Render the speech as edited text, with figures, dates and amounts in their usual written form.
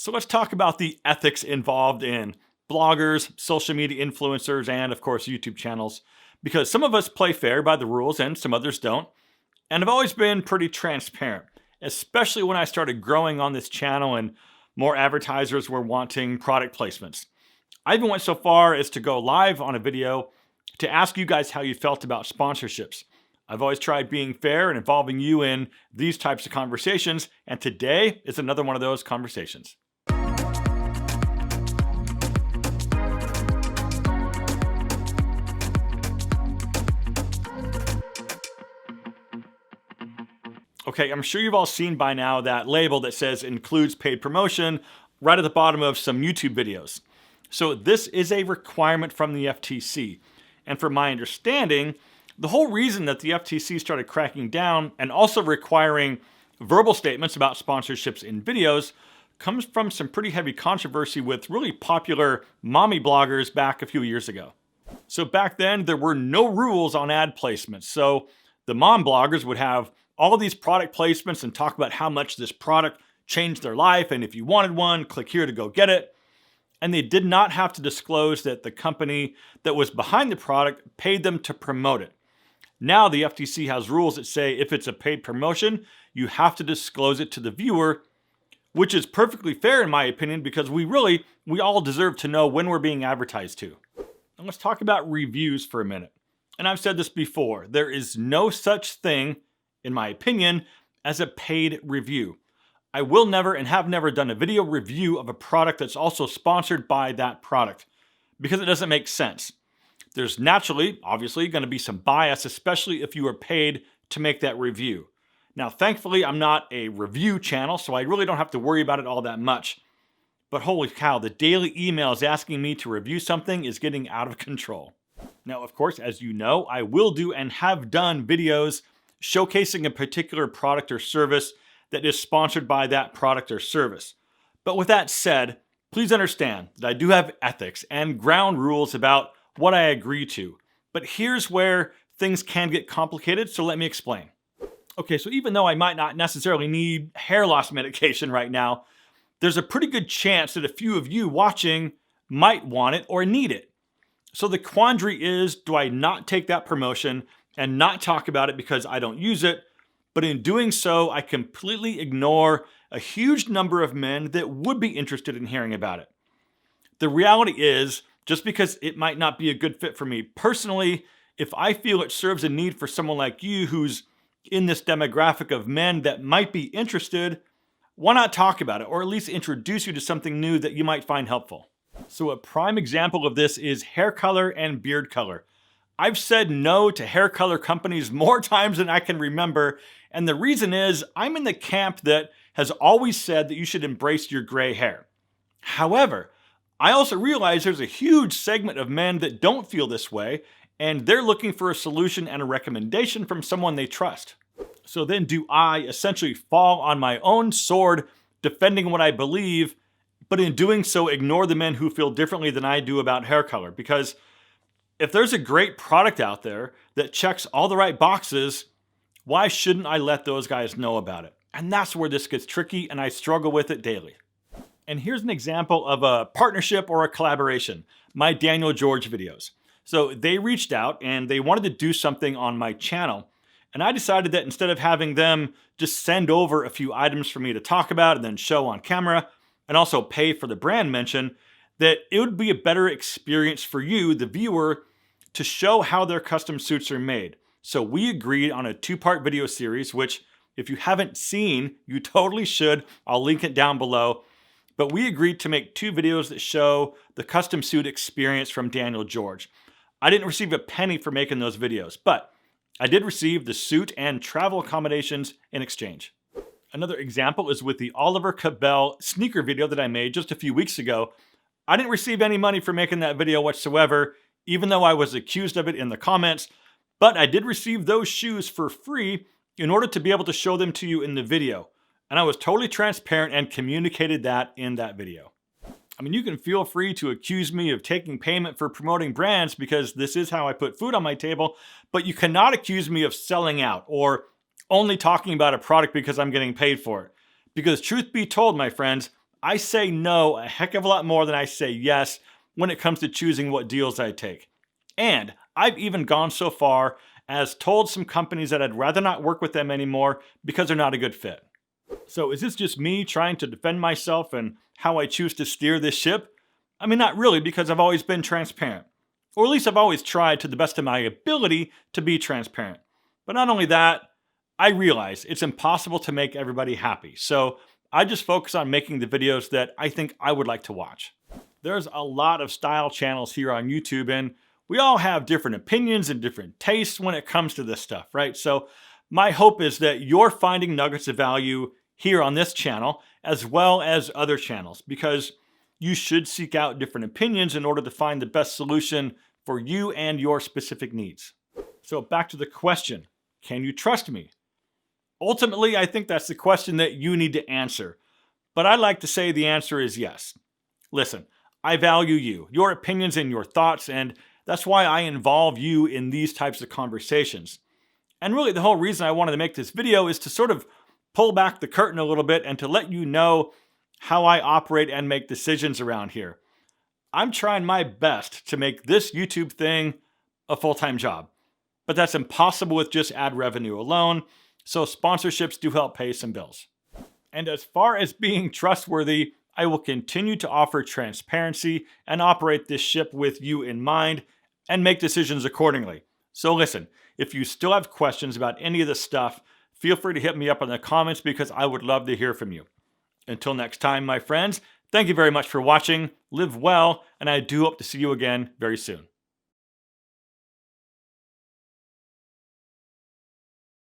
So let's talk about the ethics involved in bloggers, social media influencers, and of course YouTube channels. Because some of us play fair by the rules and some others don't. And I've always been pretty transparent, especially when I started growing on this channel and more advertisers were wanting product placements. I even went so far as to go live on a video to ask you guys how you felt about sponsorships. I've always tried being fair and involving you in these types of conversations, and today is another one of those conversations. Okay, I'm sure you've all seen by now that label that says includes paid promotion right at the bottom of some YouTube videos. So this is a requirement from the FTC. And from my understanding, the whole reason that the FTC started cracking down and also requiring verbal statements about sponsorships in videos comes from some pretty heavy controversy with really popular mommy bloggers back a few years ago. So back then, there were no rules on ad placements. So the mom bloggers would have all of these product placements and talk about how much this product changed their life. And if you wanted one, click here to go get it. And they did not have to disclose that the company that was behind the product paid them to promote it. Now the FTC has rules that say if it's a paid promotion, you have to disclose it to the viewer, which is perfectly fair in my opinion, because we all deserve to know when we're being advertised to. And let's talk about reviews for a minute. And I've said this before, there is no such thing, in my opinion, as a paid review. I will never and have never done a video review of a product that's also sponsored by that product because it doesn't make sense. There's naturally, obviously, going to be some bias, especially if you are paid to make that review. Now, thankfully, I'm not a review channel, so I really don't have to worry about it all that much. But holy cow, the daily emails asking me to review something is getting out of control. Now, of course, as you know, I will do and have done videos showcasing a particular product or service that is sponsored by that product or service. But with that said, please understand that I do have ethics and ground rules about what I agree to. But here's where things can get complicated, so let me explain. Okay, so even though I might not necessarily need hair loss medication right now, there's a pretty good chance that a few of you watching might want it or need it. So the quandary is, do I not take that promotion and not talk about it because I don't use it? But in doing so, I completely ignore a huge number of men that would be interested in hearing about it. The reality is, just because it might not be a good fit for me personally, if I feel it serves a need for someone like you who's in this demographic of men that might be interested, why not talk about it or at least introduce you to something new that you might find helpful? So a prime example of this is hair color and beard color. I've said no to hair color companies more times than I can remember, and the reason is I'm in the camp that has always said that you should embrace your gray hair. However, I also realize there's a huge segment of men that don't feel this way, and they're looking for a solution and a recommendation from someone they trust. So then do I essentially fall on my own sword defending what I believe, but in doing so ignore the men who feel differently than I do about hair color? Because if there's a great product out there that checks all the right boxes, why shouldn't I let those guys know about it? And that's where this gets tricky, and I struggle with it daily. And here's an example of a partnership or a collaboration, my Daniel George videos. So they reached out and they wanted to do something on my channel. And I decided that instead of having them just send over a few items for me to talk about and then show on camera, and also pay for the brand mention, that it would be a better experience for you, the viewer, to show how their custom suits are made. So we agreed on a 2-part video series, which if you haven't seen, you totally should. I'll link it down below. But we agreed to make 2 videos that show the custom suit experience from Daniel George. I didn't receive a penny for making those videos, but I did receive the suit and travel accommodations in exchange. Another example is with the Oliver Cabell sneaker video that I made just a few weeks ago. I didn't receive any money for making that video whatsoever, even though I was accused of it in the comments, but I did receive those shoes for free in order to be able to show them to you in the video. And I was totally transparent and communicated that in that video. I mean, you can feel free to accuse me of taking payment for promoting brands because this is how I put food on my table, but you cannot accuse me of selling out or only talking about a product because I'm getting paid for it. Because truth be told, my friends, I say no a heck of a lot more than I say yes when it comes to choosing what deals I take. And I've even gone so far as told some companies that I'd rather not work with them anymore because they're not a good fit. So is this just me trying to defend myself and how I choose to steer this ship? I mean, not really, because I've always been transparent. Or at least I've always tried to the best of my ability to be transparent. But not only that, I realize it's impossible to make everybody happy. So I just focus on making the videos that I think I would like to watch. There's a lot of style channels here on YouTube, and we all have different opinions and different tastes when it comes to this stuff, right? So my hope is that you're finding nuggets of value here on this channel as well as other channels, because you should seek out different opinions in order to find the best solution for you and your specific needs. So back to the question, can you trust me? Ultimately, I think that's the question that you need to answer. But I'd like to say the answer is yes. Listen, I value you, your opinions and your thoughts, and that's why I involve you in these types of conversations. And really the whole reason I wanted to make this video is to sort of pull back the curtain a little bit and to let you know how I operate and make decisions around here. I'm trying my best to make this YouTube thing a full-time job, but that's impossible with just ad revenue alone, so sponsorships do help pay some bills. And as far as being trustworthy, I will continue to offer transparency and operate this ship with you in mind and make decisions accordingly. So listen, if you still have questions about any of this stuff, feel free to hit me up in the comments because I would love to hear from you. Until next time, my friends, thank you very much for watching, live well, and I do hope to see you again very soon.